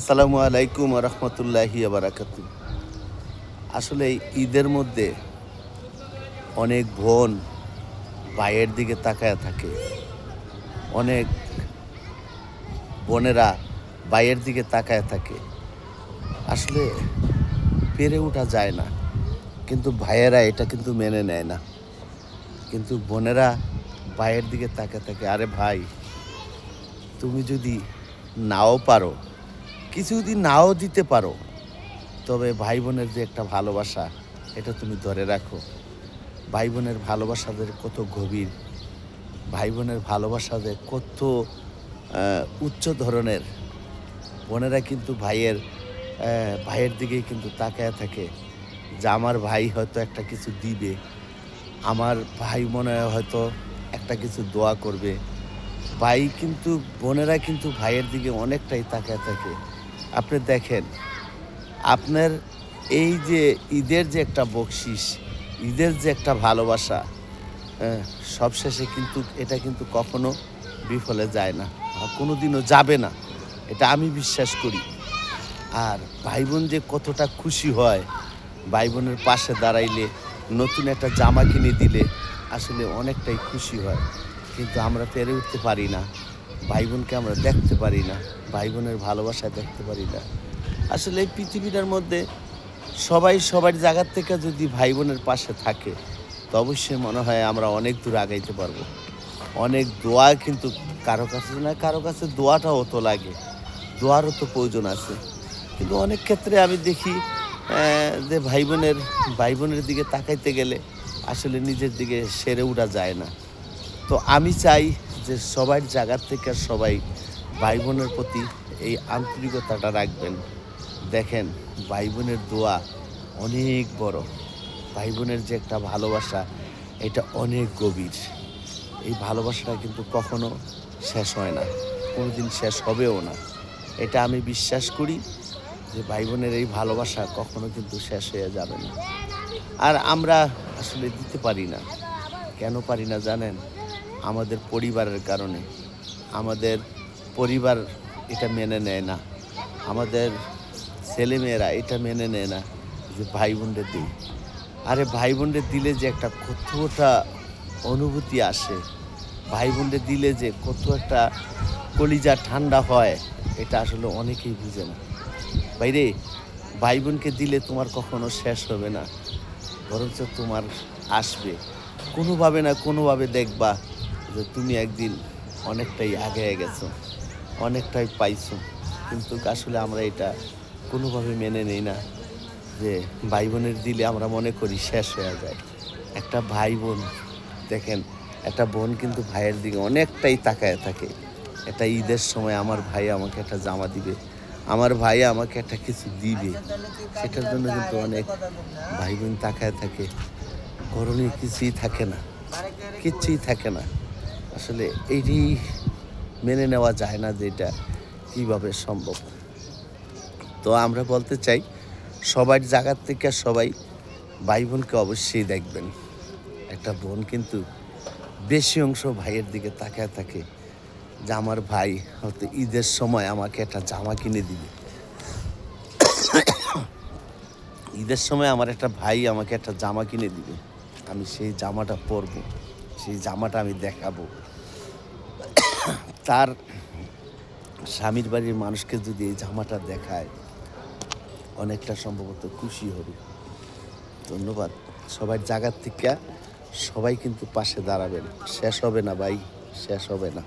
আসসালামু আলাইকুম রহমতুল্লাহি বারাকাতু। আসলে ঈদের মধ্যে অনেক বোন ভাইয়ের দিকে তাকায় থাকে, অনেক বোনেরা ভাইয়ের দিকে তাকায় থাকে। আসলে পেরে ওঠা যায় না, কিন্তু ভাইয়েরা এটা কিন্তু মেনে নেয় না। কিন্তু বোনেরা ভাইয়ের দিকে তাকায় থাকে, আরে ভাই তুমি যদি নাও পারো, কিছু যদি নাও দিতে পারো, তবে ভাই বোনের যে একটা ভালোবাসা এটা তুমি ধরে রাখো। ভাই বোনের ভালোবাসাদের কত গভীর, ভাই বোনের ভালোবাসাদের কত উচ্চ ধরনের। বোনেরা কিন্তু ভাইয়ের দিকেই কিন্তু তাকায় থাকে যে আমার ভাই হয়তো একটা কিছু দিবে, আমার ভাই মনে হয় হয়তো একটা কিছু দোয়া করবে। ভাই কিন্তু বোনেরা কিন্তু ভাইয়ের দিকে অনেকটাই তাকায় থাকে। আপনি দেখেন, আপনার এই যে ঈদের যে একটা বকশিস, ঈদের যে একটা ভালোবাসা, হ্যাঁ, সবশেষে কিন্তু এটা কিন্তু কখনো বিফলে যায় না, আর কোনো দিনও যাবে না, এটা আমি বিশ্বাস করি। আর ভাই বোন যে কতটা খুশি হয়, ভাই বোনের পাশে দাঁড়াইলে, নতুন একটা জামা কিনে দিলে আসলে অনেকটাই খুশি হয়। কিন্তু আমরা পেরে উঠতে পারি না, ভাই বোনকে আমরা দেখতে পারি না, ভাই বোনের ভালোবাসা দেখতে পারি না। আসলে এই পৃথিবীটার মধ্যে সবাই সবার জায়গার থেকে যদি ভাই বোনের পাশে থাকে, তো অবশ্যই মনে হয় আমরা অনেক দূর আগাইতে পারবো। অনেক দোয়া কিন্তু কারো কাছে না, কারো কাছে দোয়াটাও তো লাগে, দোয়ারও তো প্রয়োজন আছে। কিন্তু অনেক ক্ষেত্রে আমি দেখি যে ভাই বোনের দিকে তাকাইতে গেলে আসলে নিজের দিকে সেরে ওঠা যায় না। তো আমি চাই যে সবার জায়গার থেকে সবাই ভাই বোনের প্রতি এই আন্তরিকতাটা রাখবেন। দেখেন, ভাই বোনের দোয়া অনেক বড়, ভাই বোনের যে একটা ভালোবাসা এটা অনেক গভীর। এই ভালোবাসাটা কিন্তু কখনো শেষ হয় না, কোনো দিন শেষ হবেও না। এটা আমি বিশ্বাস করি যে ভাই বোনের এই ভালোবাসা কখনো কিন্তু শেষ হয়ে যাবে না। আর আমরা আসলে দিতে পারি না, কেন পারি না জানেন? আমাদের পরিবারের কারণে। আমাদের পরিবার এটা মেনে নেয় না, আমাদের ছেলেমেয়েরা এটা মেনে নেয় না যে ভাই বোনদের দিই। আরে ভাই বোনদের দিলে যে একটা কতটা অনুভূতি আসে, ভাই বোনদের দিলে যে কত একটা কলিজা ঠান্ডা হয়, এটা আসলে অনেকেই বুঝে না। বাইরে ভাই বোনকে দিলে তোমার কখনো শেষ হবে না, বরঞ্চ তোমার আসবে। কোনোভাবে না কোনোভাবে দেখবা যে তুমি একদিন অনেকটাই আগে গেছো, অনেকটাই পাইছো। কিন্তু আসলে আমরা এটা কোনোভাবে মেনে নেই না যে ভাই বোনের দিলে আমরা মনে করি শেষ হয়ে যায়। একটা ভাই বোন, দেখেন, একটা বোন কিন্তু ভাইয়ের দিকে অনেকটাই তাকায় থাকে। একটা ঈদের সময় আমার ভাই আমাকে একটা জামা দিবে, আমার ভাই আমাকে একটা কিছু দিবে, সেটার জন্য কিন্তু অনেক ভাই বোন তাকায় থাকে। করণীয় কিছুই থাকে না, কিচ্ছুই থাকে না। আসলে এইটি মেনে নেওয়া যায় না যে এটা কীভাবে সম্ভব। তো আমরা বলতে চাই, সবার জায়গার থেকে সবাই ভাই বোনকে অবশ্যই দেখবেন। একটা বোন কিন্তু বেশি অংশ ভাইয়ের দিকে তাকায় থাকে যে আমার ভাই হয়তো ঈদের সময় আমাকে একটা জামা কিনে দিবে, ঈদের সময় আমার একটা ভাই আমাকে একটা জামা কিনে দিবে, আমি সেই জামাটা পরবো, সেই জামাটা আমি দেখাবো। তার স্বামীর বাড়ির মানুষকে যদি এই জামাটা দেখায়, অনেকটা সম্ভবত খুশি হবে। ধন্যবাদ। সবার জায়গার থেকে সবাই কিন্তু পাশে দাঁড়াবেন। শেষ হবে না ভাই, শেষ হবে না।